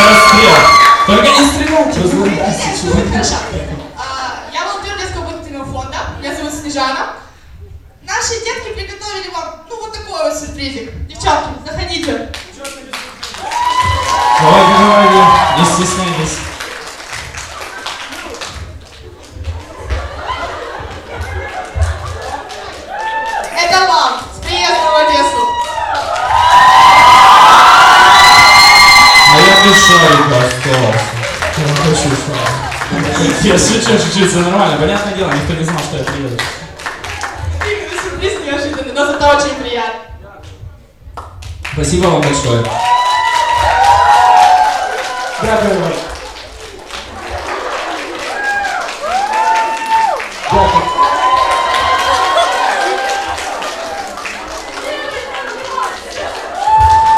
расстрел. Только не стреляйте. Хорошо. Я волонтер детского благотворительного фонда. Меня зовут Снежана. Наши детки приготовили вам, вот такой вот сюрпризик. Девчонки, заходите. Давайте, не стесняйтесь. Это вам, с приездом в Одессу. А я без шарика остался. Я хочу шарик. Я шучу, все нормально. Понятное дело, никто не знал, что я приеду. Сюрприз неожиданный, но зато очень приятно. Спасибо вам большое. Дякую вам. Дякую.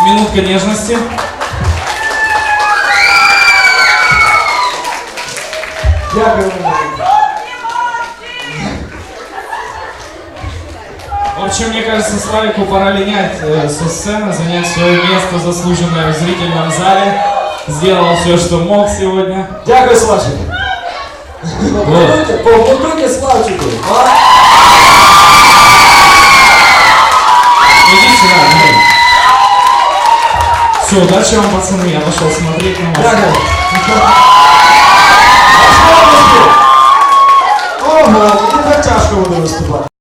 Минутка нежности. Дякую вам. В общем, мне кажется, Славику пора линять со сцены, занять свое место, заслуженное в зрительном зале. Сделал все, что мог сегодня. Дякую, Славчик. Поаплодуйте Славчику. Иди сюда, Андрей. Все, удачи вам, пацаны, я пошел смотреть на вас. Дякую. Ого, не так тяжко буде виступати.